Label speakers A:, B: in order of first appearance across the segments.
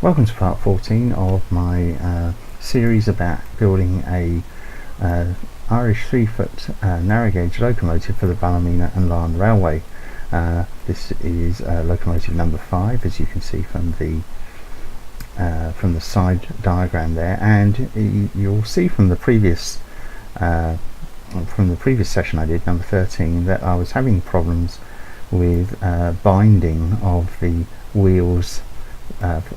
A: Welcome to part 14 of my series about building a Irish 3-foot narrow gauge locomotive for the Ballymena and Larne Railway. This is locomotive number 5, as you can see from the side diagram there, and you'll see from the previous session I did, number 13, that I was having problems with binding of the wheels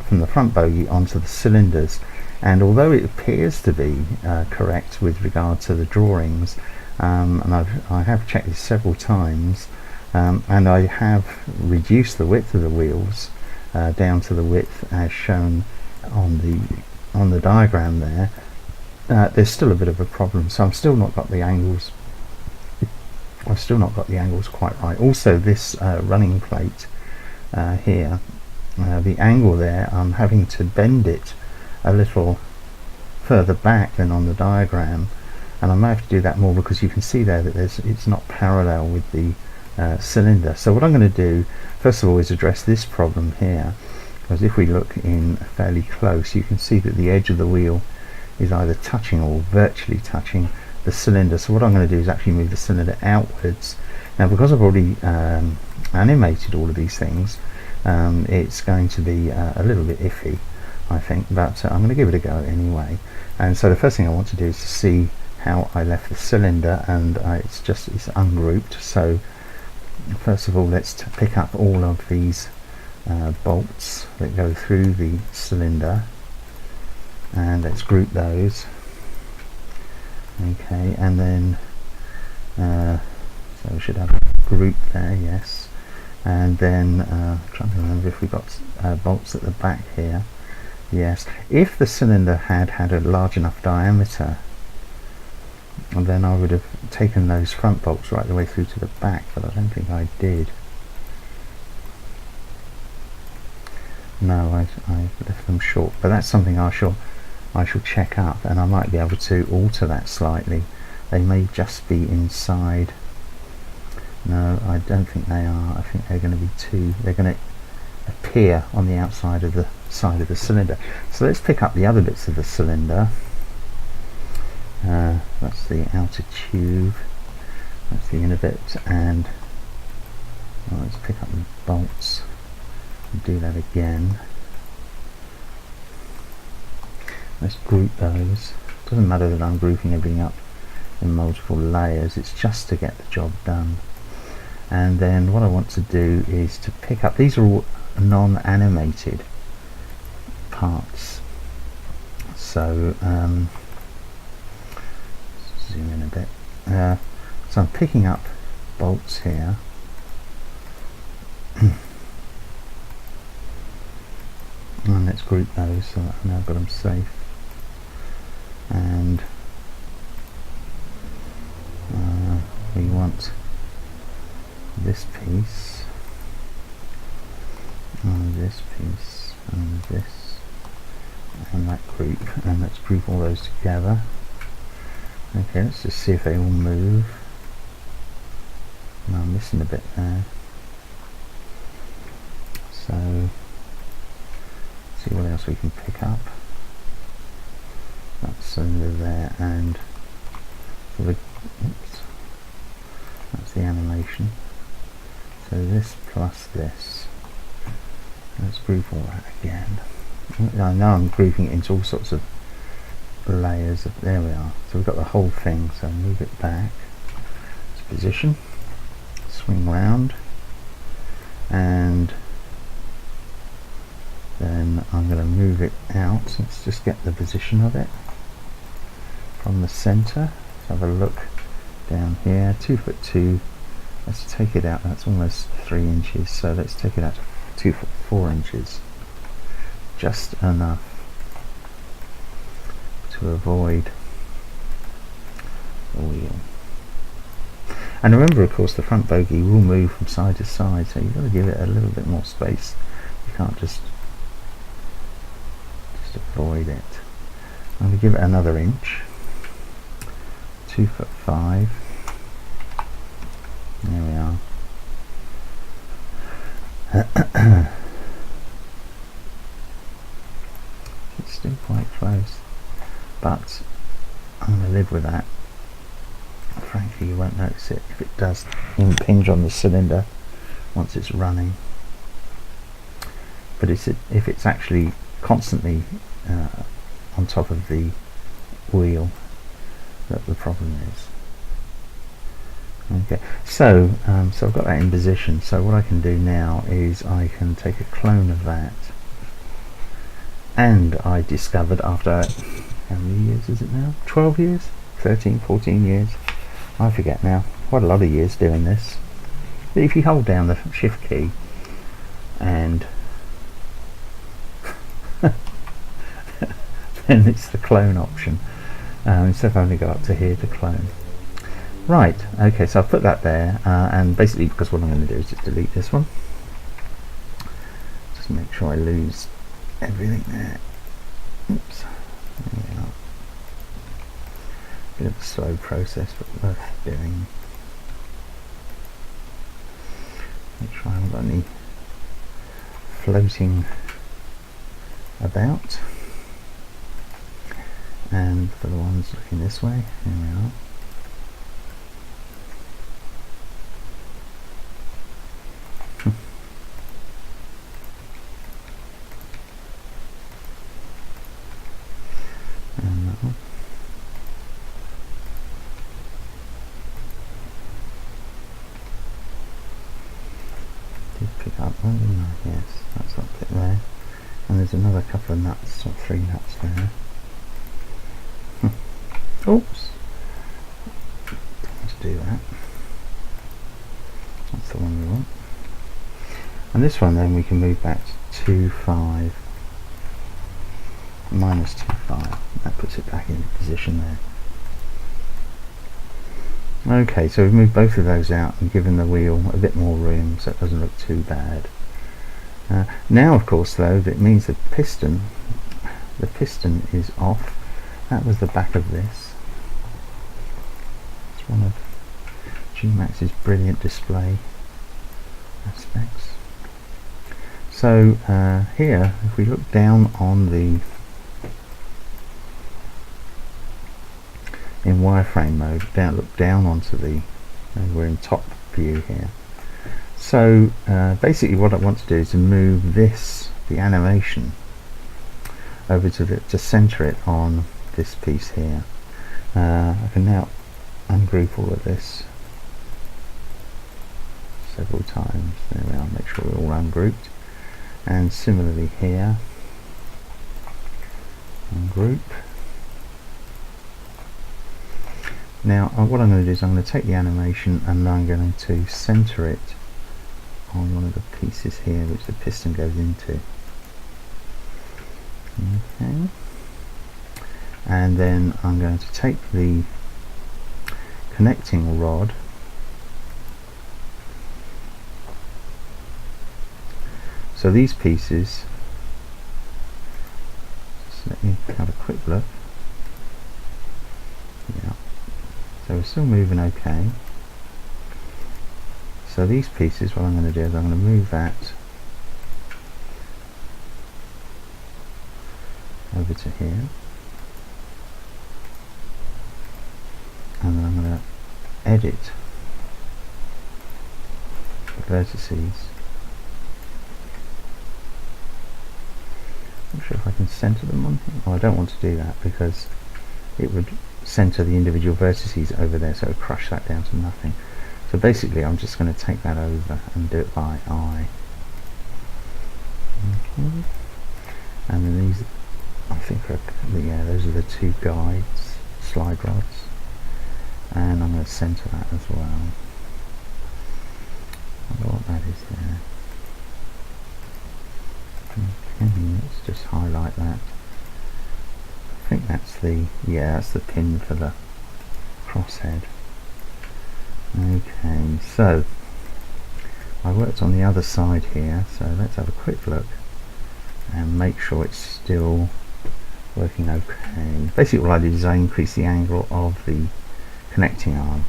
A: from the front bogey onto the cylinders, and although it appears to be correct with regard to the drawings, and I have checked this several times, and I have reduced the width of the wheels down to the width as shown on the diagram there, there's still a bit of a problem. So I've still not got the angles quite right. Also, this running plate here, the angle there, I'm having to bend it a little further back than on the diagram, and I may have to do that more because you can see there that it's not parallel with the cylinder. So what I'm going to do first of all is address this problem here, because if we look in fairly close, you can see that the edge of the wheel is either touching or virtually touching the cylinder. So what I'm going to do is actually move the cylinder outwards. Now, because I've already animated all of these things, it's going to be a little bit iffy, I think, but I'm going to give it a go anyway. And so the first thing I want to do is to see how I left the cylinder, and it's ungrouped. So first of all, let's pick up all of these bolts that go through the cylinder, and let's group those. Okay, and then so we should have a group there, yes. And then I'm trying to remember if we got bolts at the back here. Yes, if the cylinder had a large enough diameter, then I would have taken those front bolts right the way through to the back, but I don't think I did. No, I left them short, but that's something I shall check up, and I might be able to alter that slightly. They may just be inside. No, I don't think they are. I think they're going to be they're going to appear on the outside of the side of the cylinder. So let's pick up the other bits of the cylinder. That's the outer tube, that's the inner bit, and let's pick up the bolts and do that again. Let's group those. Doesn't matter that I'm grouping everything up in multiple layers, it's just to get the job done. And then what I want to do is to pick up, these are all non-animated parts, so zoom in a bit. So I'm picking up bolts here. And let's group those so that I've now got them safe. And we want this piece, and this piece, and this, and that group, and let's group all those together. Okay, let's just see if they all move. No, I'm missing a bit there. So, see what else we can pick up. That cylinder there, and so that's the animation. So this plus this. Let's group all that again. I know I'm grouping it into all sorts of layers. There we are. So we've got the whole thing. So move it back to position. Swing round. And then I'm going to move it out. Let's just get the position of it from the center. Let's have a look down here. 2'2". Let's take it out. That's almost 3 inches. So let's take it out to 2'4". Just enough to avoid the wheel. And remember, of course, the front bogey will move from side to side, so you've got to give it a little bit more space. You can't just avoid it. I'm going to give it another inch. 2'5". There we are. but I'm going to live with that. Frankly, you won't notice it if it does impinge on the cylinder once it's running, but if it's actually constantly on top of the wheel that the problem is. Okay, so so I've got that in position. So what I can do now is I can take a clone of that, and I discovered after, how many years is it now? 12 years? 13, 14 years? I forget now. Quite a lot of years doing this. But if you hold down the shift key and then it's the clone option. Instead of only go up to here to clone. Right, okay, so I've put that there, and basically because what I'm going to do is just delete this one. Just make sure I lose everything there. Oops. There we are. Bit of a slow process, but worth doing. Make sure I haven't got any floating about. And for the ones looking this way, here we are. And that one. Did pick up one, didn't I? Yes, that's that bit there. And there's another couple of nuts, or 3 nuts there. Oops. Let's do that. That's the one we want. And this one then we can move back to 2.5. Minus 2.5. That puts it back into position there. Okay, so we've moved both of those out and given the wheel a bit more room so it doesn't look too bad. Now of course though, that means the piston is off. That was the back of this. It's one of Gmax's brilliant display aspects. So here, if we look down on the in wireframe mode, look down onto the, we're in top view here. So basically what I want to do is to move this, the animation, over to center it on this piece here. I can now ungroup all of this several times. There we are, make sure we're all ungrouped. And similarly here, ungroup. Now what I'm going to do is I'm going to take the animation and I'm going to center it on one of the pieces here which the piston goes into. Okay. And then I'm going to take the connecting rod so these pieces, just let me have a quick look. Yeah. So we're still moving okay. So these pieces, what I'm going to do is I'm going to move that over to here, and then I'm going to edit the vertices. I'm not sure if I can center them on here. Oh, I don't want to do that because it would center the individual vertices over there, so it would crush that down to nothing. So basically I'm just going to take that over and do it by eye. Okay. And then these, I think yeah, those are the 2 guides, slide rods, and I'm going to center that as well. I wonder what that is there. Okay, let's just highlight that. I think that's the, yeah, that's the pin for the crosshead. Okay, so I worked on the other side here, so let's have a quick look and make sure it's still working okay. Basically what I did is I increased the angle of the connecting arm,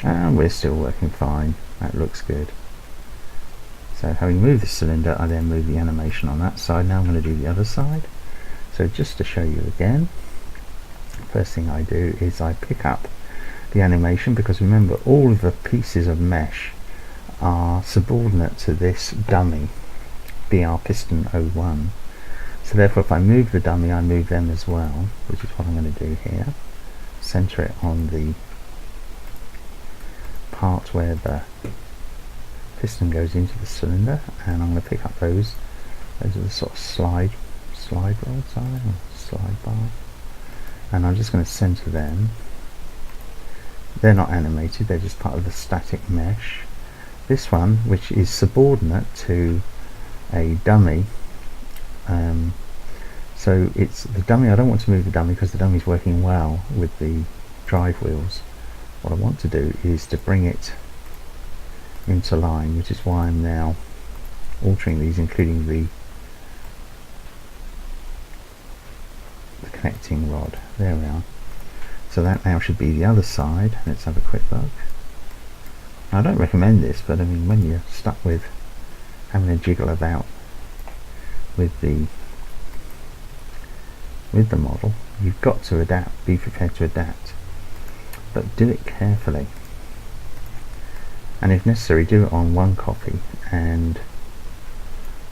A: and we're still working fine. That looks good. So having moved the cylinder, I then move the animation on that side. Now I'm going to do the other side. So just to show you again, first thing I do is I pick up the animation, because remember all of the pieces of mesh are subordinate to this dummy BR piston 01. So therefore if I move the dummy, I move them as well, which is what I'm going to do here. Center it on the part where the piston goes into the cylinder, and I'm going to pick up those are the sort of slide rods, are they, or slide bar, and I'm just going to center them. They're not animated, they're just part of the static mesh. This one, which is subordinate to a dummy, so it's the dummy. I don't want to move the dummy because the dummy's working well with the drive wheels. What I want to do is to bring it into line, which is why I'm now altering these, including the connecting rod. There we are. So that now should be the other side. Let's have a quick look. I don't recommend this, but I mean, when you're stuck with having a jiggle about with the model, you've got to adapt, be prepared to adapt, but do it carefully, and if necessary do it on one copy, and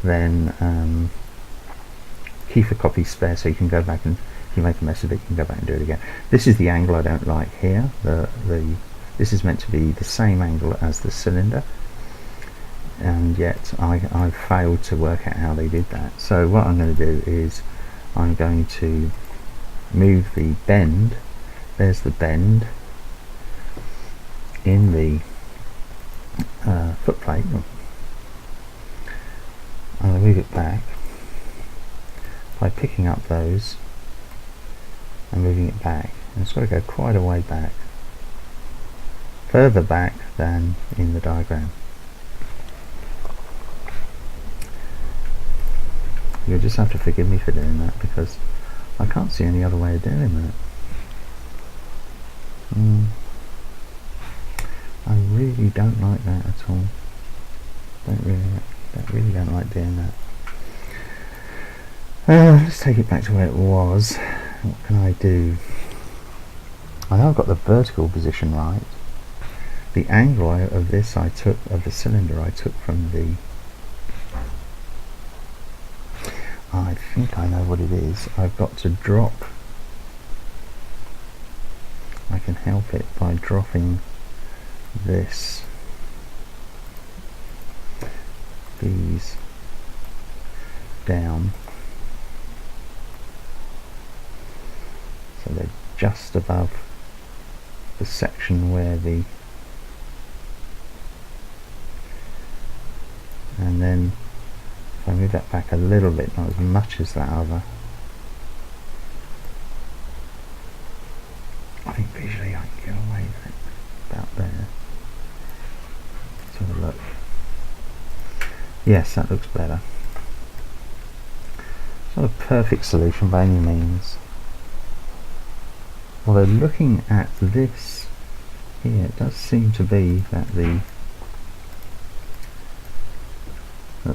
A: then keep a copy spare so you can go back, and if you make a mess of it you can go back and do it again. This is the angle I don't like here. This is meant to be the same angle as the cylinder, and yet I've failed to work out how they did that. So what I'm going to do is I'm going to move the bend. There's the bend in the foot plate. I'm going to move it back by picking up those and moving it back, and it's got to go quite a way back, further back than in the diagram. You'll just have to forgive me for doing that, because I can't see any other way of doing that. I really don't like that at all. Really don't like doing that. Let's take it back to where it was. What can I do? I know I've got the vertical position right. The angle of this I took, of the cylinder I took from the... I think I know what it is. I've got to drop. I can help it by dropping these down, so they're just above the section where the, and then if I move that back a little bit, not as much as that other, I think visually I can get away with it about there. Let's have a look. Yes, that looks better. It's not a perfect solution by any means, although looking at this here, it does seem to be that the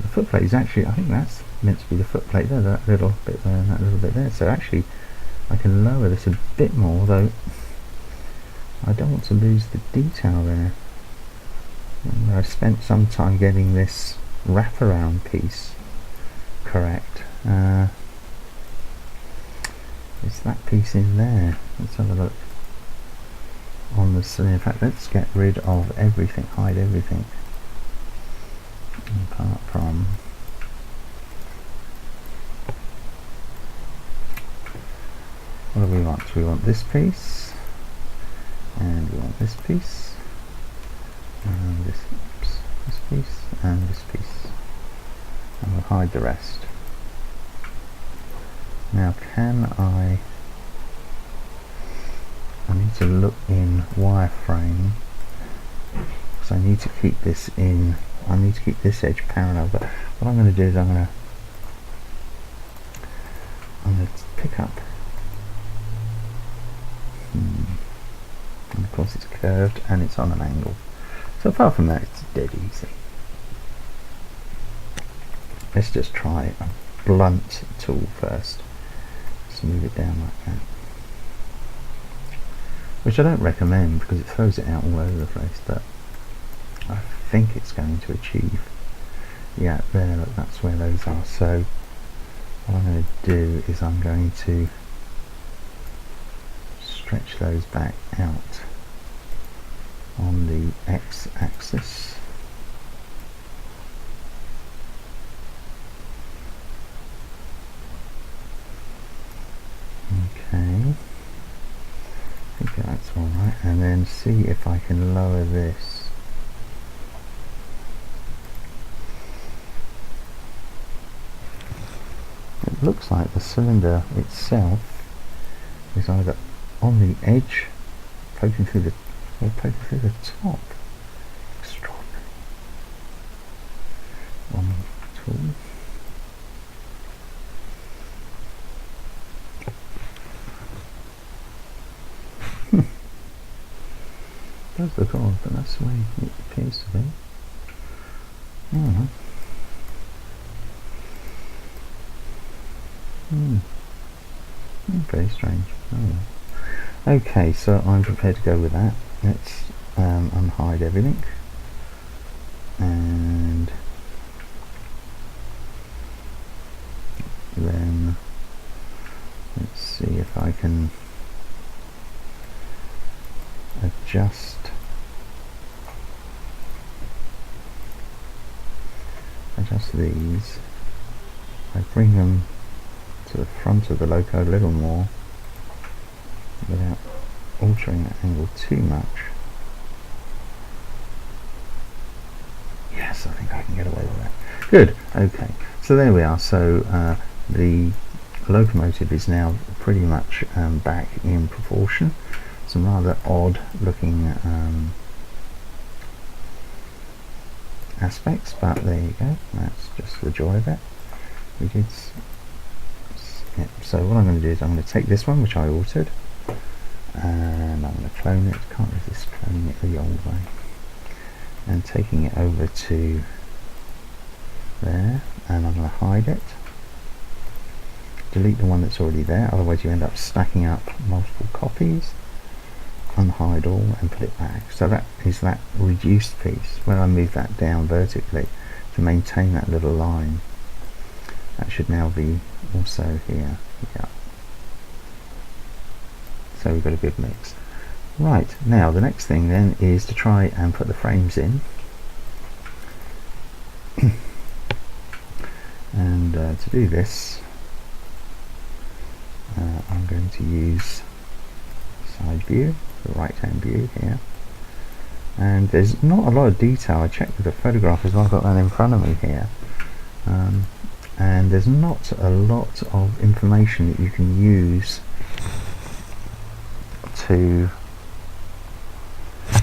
A: foot plate is actually, I think that's meant to be the foot plate there, that little bit there and that little bit there. So actually I can lower this a bit more, though I don't want to lose the detail there. And I've spent some time getting this wraparound piece correct. It's that piece in there. Let's have a look on the cylinder. In fact, let's get rid of everything, hide everything apart from what do we want? We want this piece, and we want this piece, and this piece, and this piece, and we'll hide the rest. Now I need to look in wireframe, because I need to keep this in, I need to keep this edge parallel, but what I'm going to do is I'm going to pick up, and of course it's curved and it's on an angle, so apart from that it's dead easy. Let's just try a blunt tool first. just move it down like that, which I don't recommend because it throws it out all over the place, but I think it's going to achieve. Yeah, there, look, that's where those are. So what I'm going to do is I'm going to stretch those back out on the x-axis. Okay, I think that's alright, and then see if I can lower this. It looks like the cylinder itself is either on the edge, poking through the, or poking through the top. Extraordinary. One tool. Does look odd, but that's the way it appears to be. Oh. Very strange. Oh. Okay, so I'm prepared to go with that. Let's unhide everything, and then let's see if I can adjust these. I bring them to the front of the loco a little more without altering that angle too much. Yes, I think I can get away with that. Good. Okay, so there we are. So the locomotive is now pretty much back in proportion. Some rather odd looking aspects, but there you go. That's just the joy of it. We did. Yeah, so what I'm going to do is I'm going to take this one, which I altered, and I'm going to clone it. Can't resist cloning it the old way, and taking it over to there, and I'm going to hide it. Delete the one that's already there, otherwise you end up stacking up multiple copies. Unhide all and put it back. So that is that reduced piece. When I move that down vertically to maintain that little line, that should now be also here. Yeah. So we've got a good mix. Right, now the next thing then is to try and put the frames in. And to do this, I'm going to use side view, the right hand view here, and there's not a lot of detail. I checked with the photograph as well, I've got that in front of me here, and there's not a lot of information that you can use to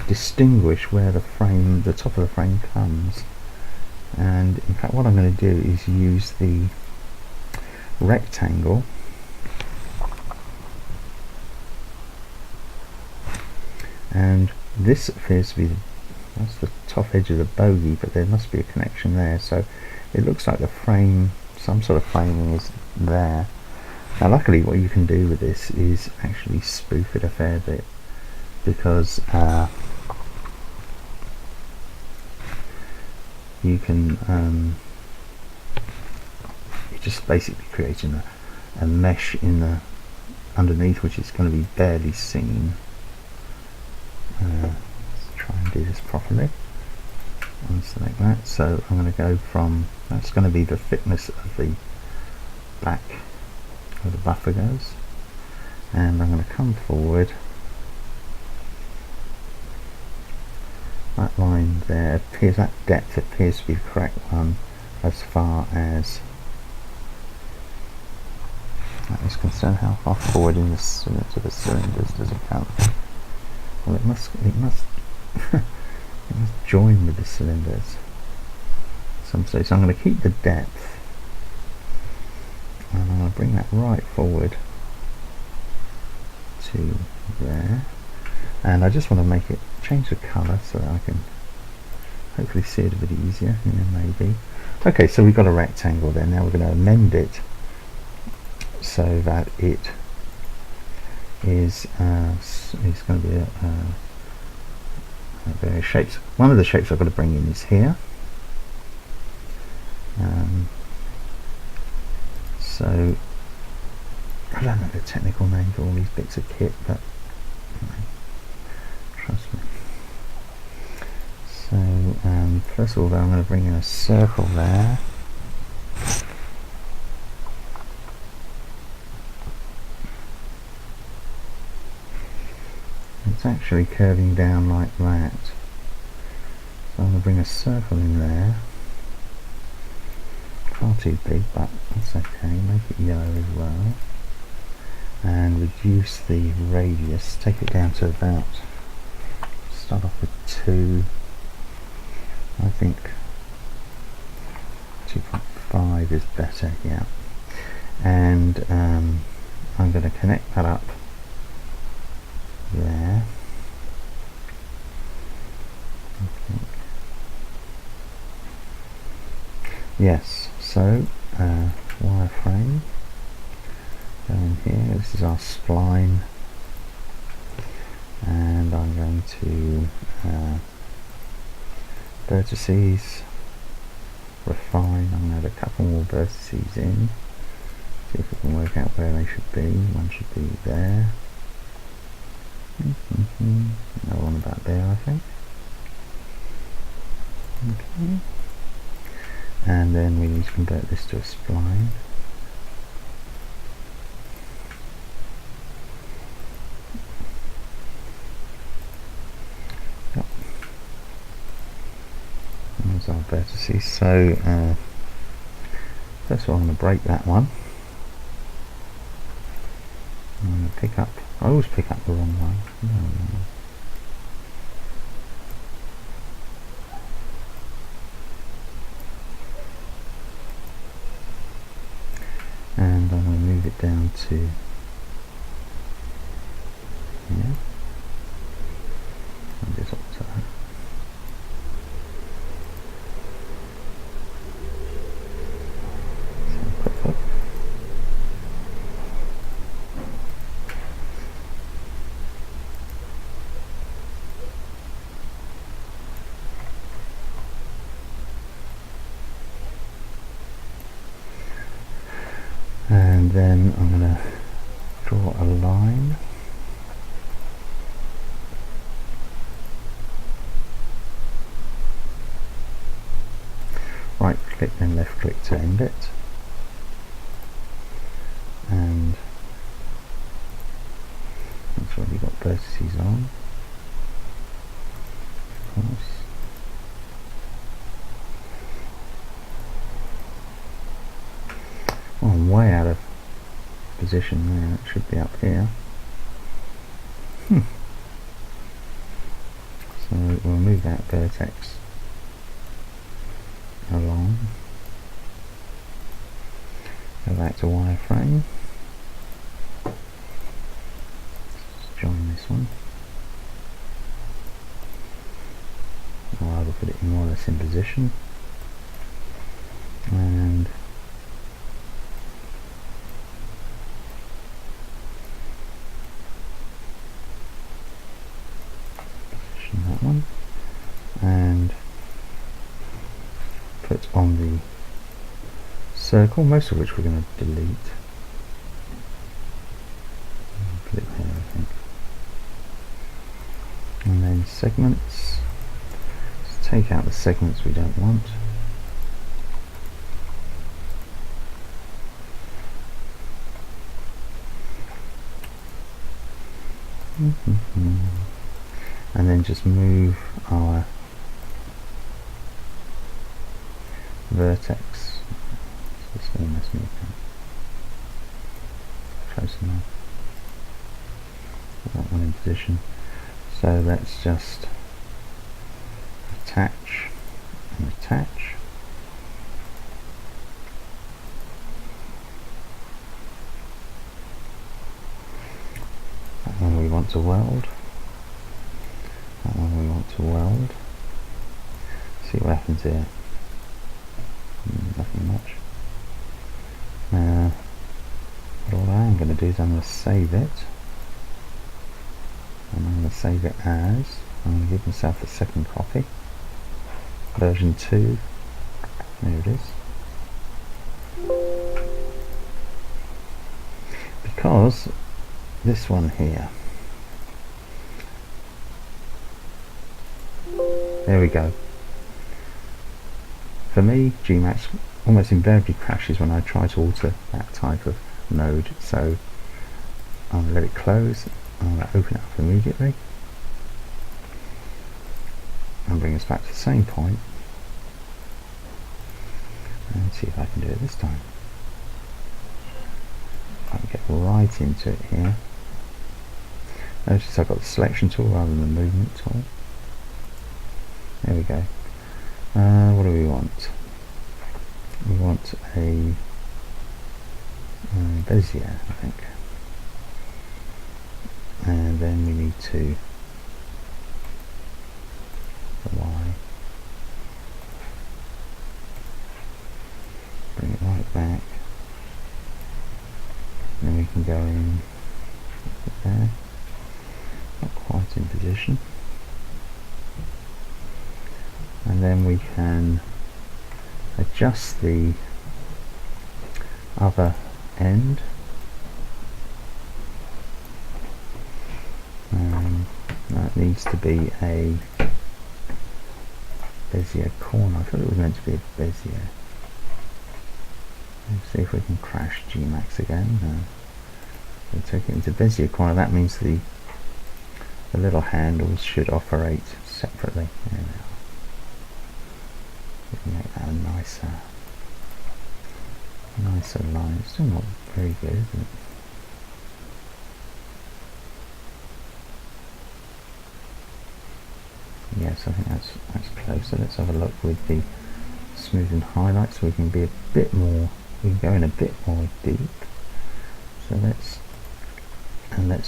A: distinguish where the frame, the top of the frame comes. And in fact what I'm going to do is use the rectangle and this appears to be that's the top edge of the bogey, but there must be a connection there, so it looks like the frame, some sort of framing is there. Now luckily what you can do with this is actually spoof it a fair bit, because you can you're just basically creating a mesh in the underneath, which is going to be barely seen. Let's try and do this properly and select that. So I'm going to go from, that's going to be the thickness of the back where the buffer goes, and I'm going to come forward. That line there appears, that depth appears to be the correct one as far as that is concerned. How far forward in the to the cylinders does it come? Well, it must it must join with the cylinders some stage. So I'm going to keep the depth and I'm going to bring that right forward to there, and I just want to make it change the colour so that I can hopefully see it a bit easier. Yeah, maybe. Okay, so we've got a rectangle there. Now we're going to amend it so that it is going to be various shapes. One of the shapes I've got to bring in is here. So I don't know the technical name for all these bits of kit, but trust me. So first of all, I'm going to bring in a circle there. It's actually curving down like that. So I'm going to bring a circle in there. Far too big, but that's okay. Make it yellow as well. And reduce the radius. Take it down to about, start off with 2. I think 2.5 is better, yeah. And I'm going to connect that up there. Yes, so wireframe, go in here, this is our spline, and I'm going to vertices, refine. I'm going to add a couple more vertices in, see if we can work out where they should be. One should be there. Another one about there, I think. Okay. And then we need to convert this to a spline. Yep. There's our vertices. So first of all, I'm going to break that one. I'm going to pick up, I always pick up the wrong one. No. And I'm going to move it down to here. And this up to that. So quick look. And then I'm going to draw a line. Right click then left click to end it. And that's already got vertices on. Of course. Oh, I'm way out of position there. It should be up here. So we'll move that vertex along. Go back to wireframe. Just join this one. I'll either put it more or less in position. And that one, and put on the circle, most of which we're going to delete. Put it there, I think. And then segments. Just take out the segments we don't want. And then just move our vertex. It's going to mess me up. Close enough. Put that one in position. So let's just attach and attach. That one we want to weld. That one we want to weld. See what happens here. Nothing much. Put a going to do is I'm going to save it, and I'm going to save it as, I'm going to give myself a second copy, version 2, there it is. Because this one here, there we go. For me, Gmax almost invariably crashes when I try to alter that type of node, so I'm going to let it close, I'm going to open it up immediately and bring us back to the same point, and see if I can do it this time. I can get right into it here. Notice I've got the selection tool rather than the movement tool. There we go. What do we want? We want a Bezier, I think. And then we need to the Y. Bring it right back. And then we can go in there. Not quite in position. And then we can adjust the other end, that needs to be a Bezier corner. I thought it was meant to be a Bezier. Let's see if we can crash Gmax again. So take it into Bezier corner. That means the little handles should operate separately. There we are. We can make that a nicer line. It's still not very good, is it? Yes, I think that's close. So let's have a look with the smooth and highlight, so we can be a bit more. We can go in a bit more deep. So let's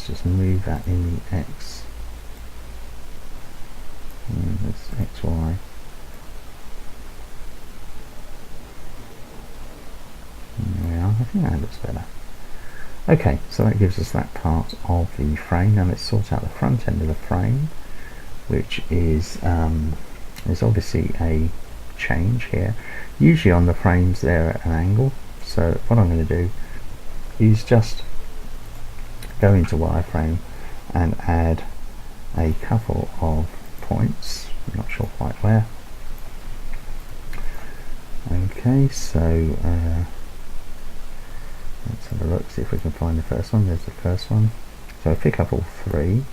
A: just move that in the X. That's XY. There we are. I think that looks better. Okay, so that gives us that part of the frame. Now let's sort out the front end of the frame, which is there's obviously a change here. Usually on the frames they're at an angle, so what I'm going to do is just go into wireframe and add a couple of points. I'm not sure quite where. Okay, so let's have a look, see if we can find the first one. There's the first one. So I pick up all three,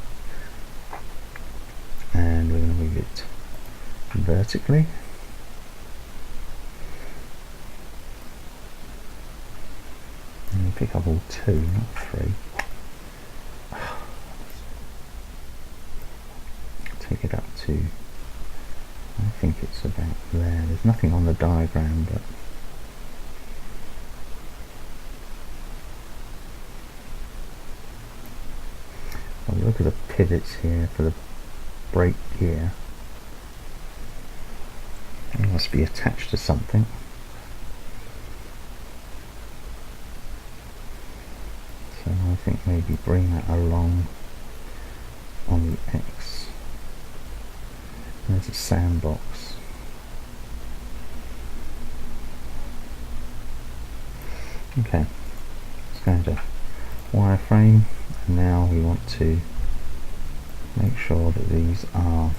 A: and we're going to move it vertically. And pick up all two, not three. Take it up to, I think it's about there. There's nothing on the diagram, but well, look at the pivots here for the brake gear. It must be attached to something. So I think maybe bring that along on the X. There's a sandbox. Okay, let's go into wireframe, and now we want to make sure that these are,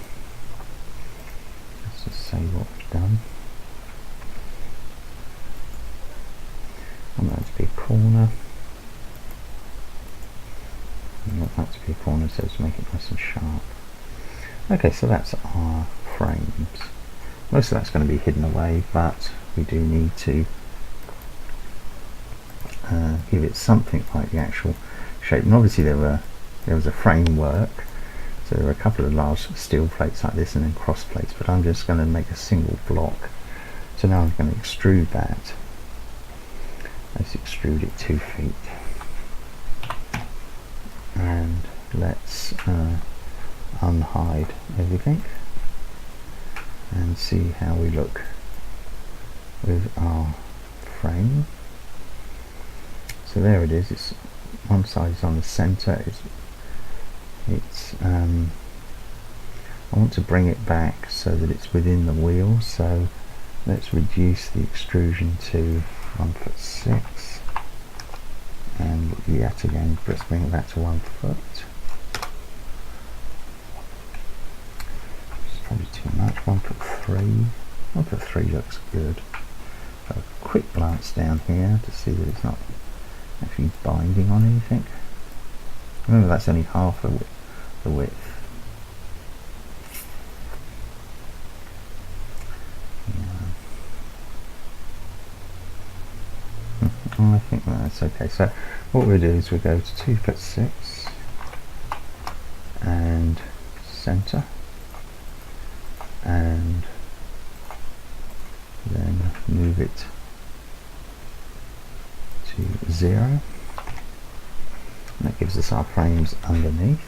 A: let's just say what we've done. I want that to be a corner. I want that to be a corner, so to make it nice and sharp. Okay, so that's our frames. Most of that's going to be hidden away, but we do need to give it something like the actual shape. And obviously there was a framework, so there were a couple of large steel plates like this and then cross plates, but I'm just going to make a single block. So now I'm going to extrude that. Let's extrude it 2 feet, and let's unhide everything and see how we look with our frame. So there it is. It's one side is on the centre. I want to bring it back so that it's within the wheel. So let's reduce the extrusion to 1'6", and yet again let's bring it back to 1 foot. It's probably too much. 1'3". 1'3 looks good. So a quick glance down here to see that it's not actually binding on anything. Remember, that's only half the width. I think that's okay. So what we'll do is we'll go to 2'6" and center, and then move it to 0. And that gives us our frames underneath.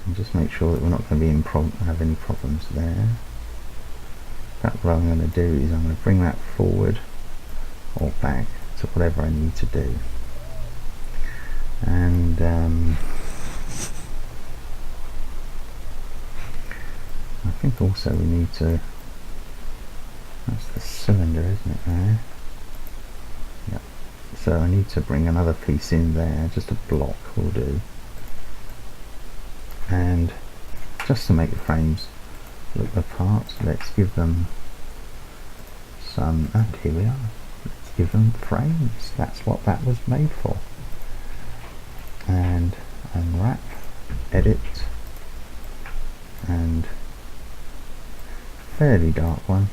A: And just make sure that we're not going to be have any problems there. But what I'm going to do is I'm going to bring that forward or back to whatever I need to do. And I think also we need to, that's the cylinder, isn't it, there? Yep. So I need to bring another piece in there, just a block will do. And just to make the frames look the part, let's give them some, and here we are, let's give them frames. That's what that was made for. And unwrap, edit, and fairly dark one,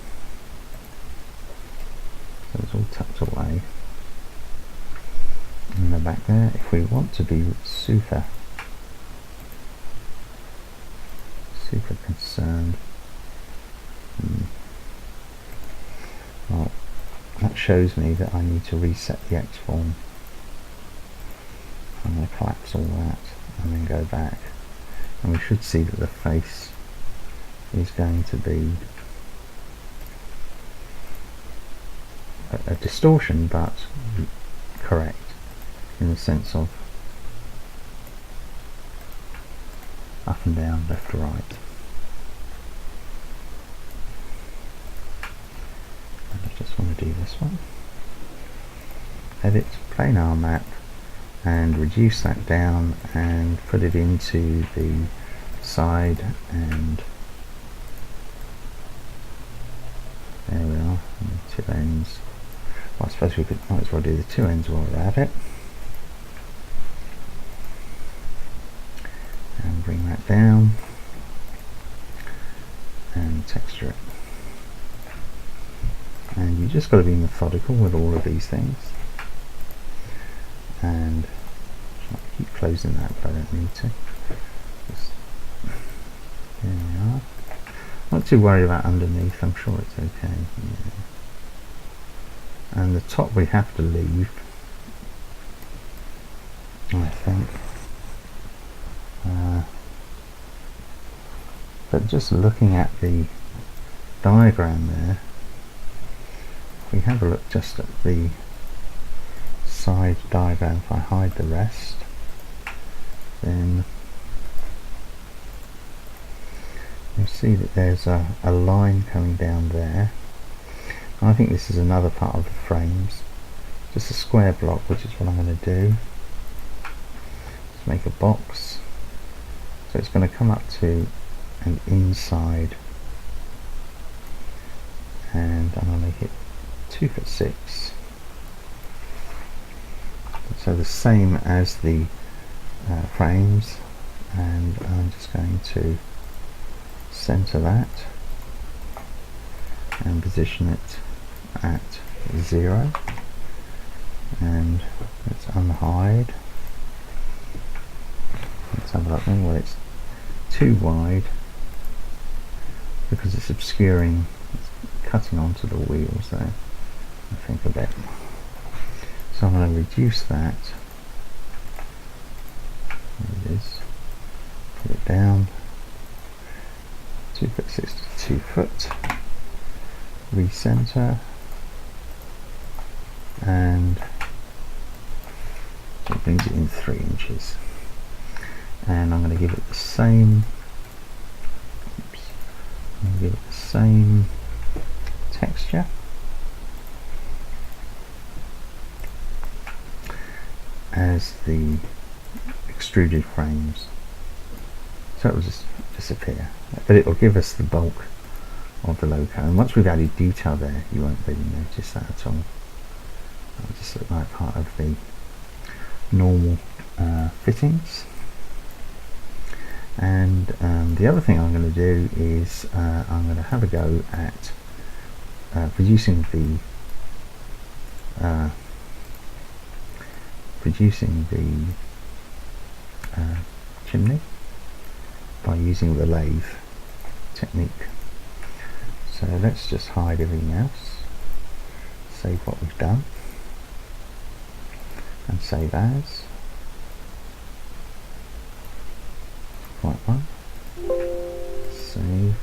A: so it's all tucked away in the back there. If we want to be super concerned, well, that shows me that I need to reset the X-form. I'm going to collapse all that and then go back, and we should see that the face is going to be a distortion, but correct in the sense of up and down, left to right. And I just want to do this one. Edit, planar map, and reduce that down and put it into the side, and there we are, and the 2 ends. Well, I suppose we might as well do the 2 ends while we're at it. And bring that down and texture it. And you just got to be methodical with all of these things. And I keep closing that, but I don't need to. Just, there we are. Not too worried about underneath, I'm sure it's okay. Yeah. And the top we have to leave, I think. But just looking at the diagram there, if we have a look just at the side diagram, if I hide the rest, then you'll see that there's a line coming down there. I think this is another part of the frames, just a square block, which is what I'm going to do. Let's make a box. So it's going to come up to an inside, and I'm going to make it 2'6". So the same as the frames, and I'm just going to center that and position it at 0, and let's unhide. Let's have a look. Well, it's too wide because it's obscuring, it's cutting onto the wheels there, I think, a bit. So I'm going to reduce that. There it is. Put it down. 2'6" 2 foot, recenter, and so it brings it in 3 inches. And I'm going to give it the same, I'm going to give it the same texture as the extruded frames, so it will just disappear, but it will give us the bulk of the logo. And once we've added detail there, you won't really notice that at all. It'll just look like part of the normal fittings. And the other thing I'm going to do is I'm going to have a go at producing the chimney by using the lathe technique. So let's just hide everything else, save what we've done, and save as. Right one. Save.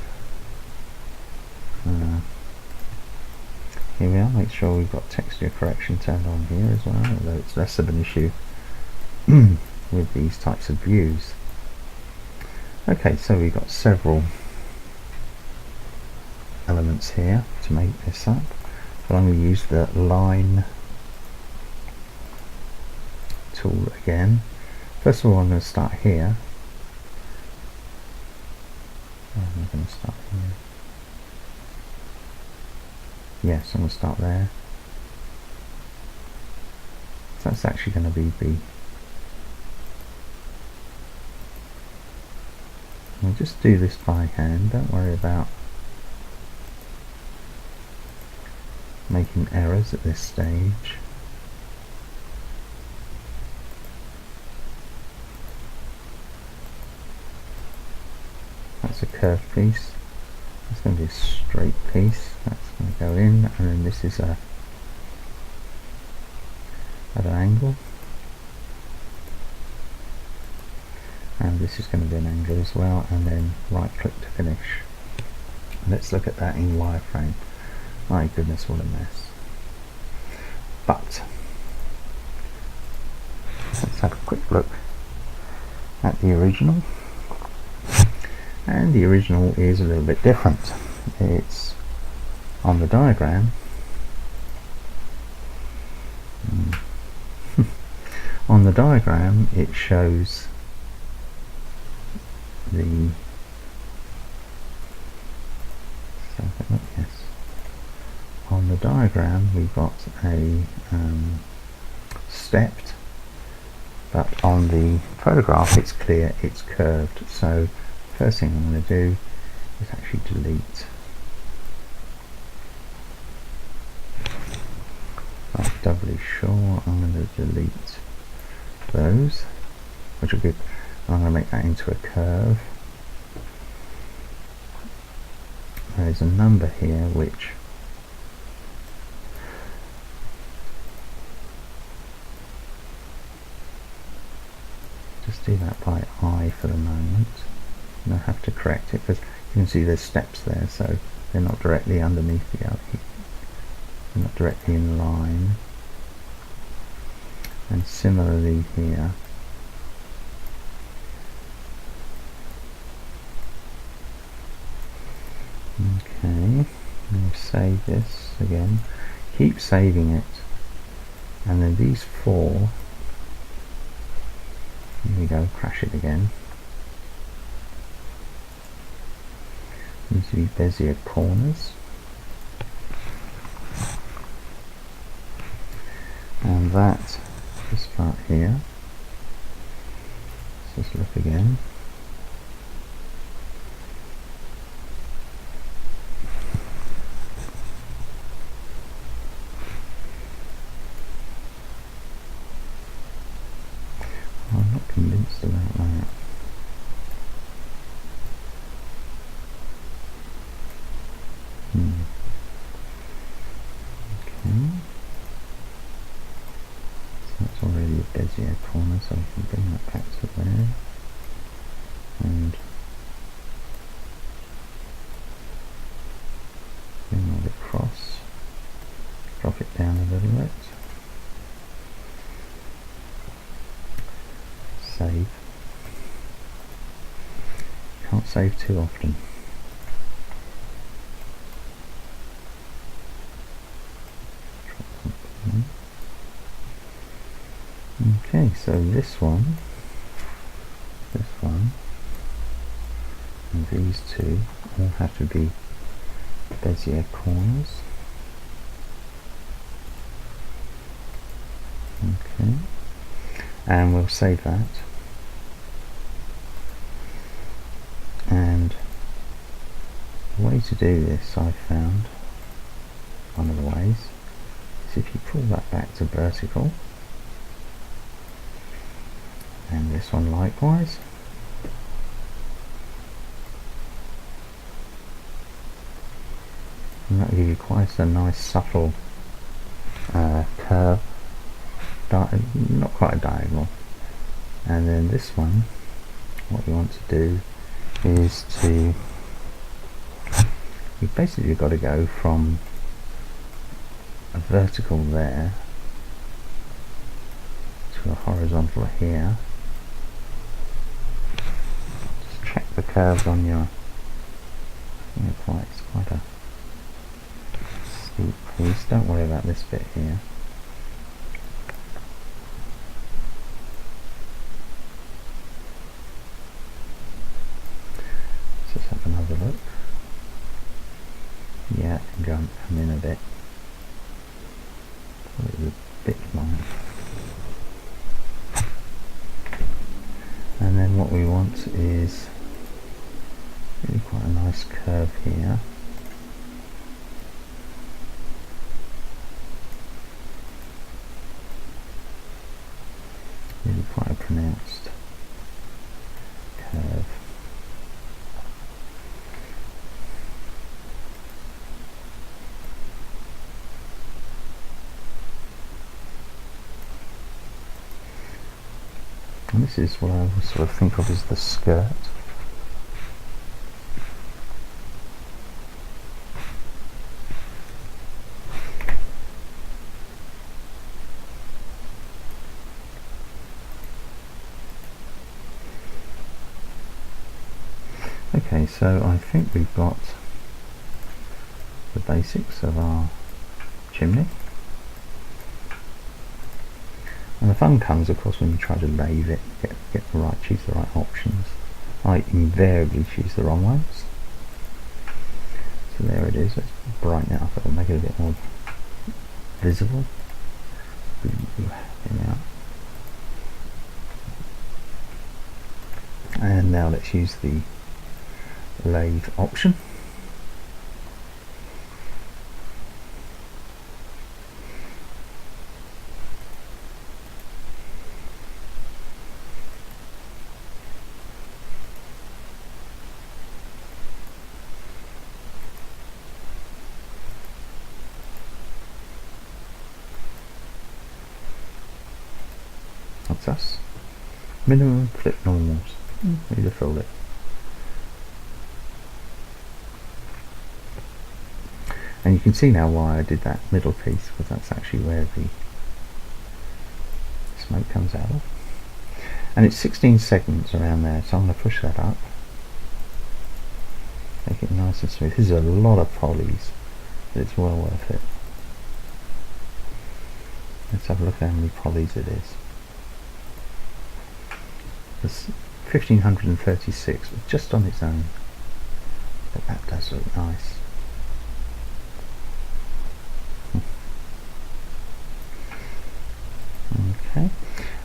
A: Here we are. Make sure we've got texture correction turned on here as well, although it's less of an issue with these types of views. Okay, so we've got several elements here to make this up, but I'm going to use the line tool again. First of all, I'm going to start here. I'm going to start here. Yes, I'm going to start there. So that's actually going to be the... I'll just do this by hand, don't worry about making errors at this stage. That's a curved piece. That's going to be a straight piece. That's going to go in, and then this is at an angle, and this is going to be an angle as well, and then right click to finish. Let's look at that in wireframe. My goodness, what a mess. But let's have a quick look at the original. And the original is a little bit different. It's on the diagram. On the diagram it shows the on the diagram we've got a stepped, but on the photograph it's clear it's curved. So first thing I'm going to do is actually delete. I'm doubly sure I'm going to delete those, which will give, I'm going to make that into a curve. There's a number here which just do that by eye for the moment. And I have to correct it because you can see there's steps there, so they're not directly underneath the other, they're not directly in line. And similarly here. Okay, I'll save this again. Keep saving it, and then these 4. Here we go. Crash it again. Needs to be Bezier corners, and that this part here. Let's just look again. I'm not convinced about that. Okay. So that's already a Bezier corner, so we can bring that back to there. And save. Can't save too often. Okay, so this one, and these two all have to be Bezier corners. Okay, and we'll save that. And the way to do this, I found, one of the ways, is if you pull that back to vertical, and this one likewise, and that will give you quite a nice subtle curve, not quite a diagonal. And then this one, what you want to do is you've basically got to go from a vertical there to a horizontal here. Just check the curves on your, it's quite a steep piece. Don't worry about this bit here. Let's just have another look. Yeah, and come in a bit. It's a bit long. And then what we want is really quite a nice curve here. Really quite a pronounced curve. And this is what I sort of think of as the skirt. Okay, so I think we've got the basics of our chimney. And the fun comes, of course, when you try to lathe it, choose the right options. I invariably choose the wrong ones. So there it is. Let's brighten it up, it'll make it a bit more visible. And now let's use the lathe option. That's us. Minimum flip normals. Need to fill it. And you can see now why I did that middle piece, because that's actually where the smoke comes out of. And it's 16 seconds around there, so I'm going to push that up. Make it nice and smooth. This is a lot of polys, but it's well worth it. Let's have a look at how many polys it is. There's 1536 just on its own, but that does look nice. Okay,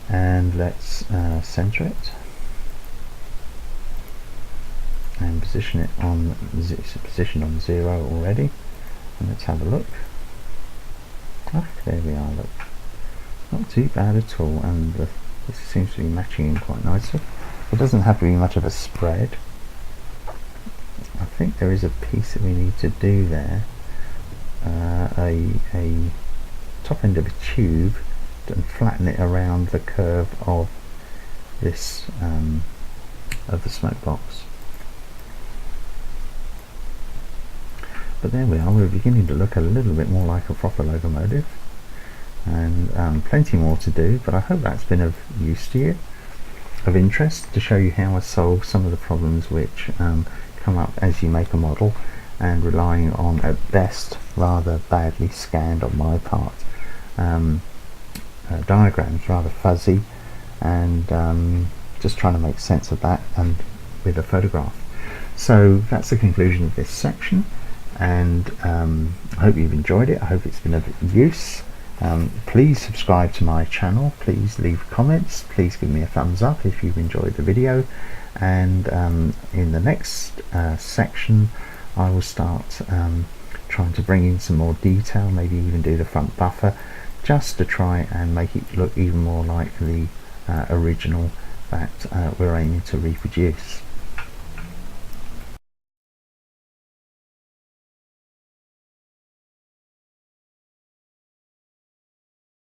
A: and let's center it and position it on position on 0 already, and let's have a look. Ah, there we are. Look, not too bad at all, and this seems to be matching in quite nicely. It doesn't have to be much of a spread. I think there is a piece that we need to do there, a top end of a tube, and flatten it around the curve of this of the smoke box. But there we are, we're beginning to look a little bit more like a proper locomotive, and plenty more to do, but I hope that's been of use to you. of interest to show you how I solve some of the problems which come up as you make a model, and relying on, at best, rather badly scanned on my part diagrams, rather fuzzy, and just trying to make sense of that and with a photograph. So that's the conclusion of this section, and I hope you've enjoyed it. I hope it's been of use. Please subscribe to my channel, please leave comments, please give me a thumbs up if you've enjoyed the video, and in the next section I will start trying to bring in some more detail, maybe even do the front buffer, just to try and make it look even more like the original that we're aiming to reproduce.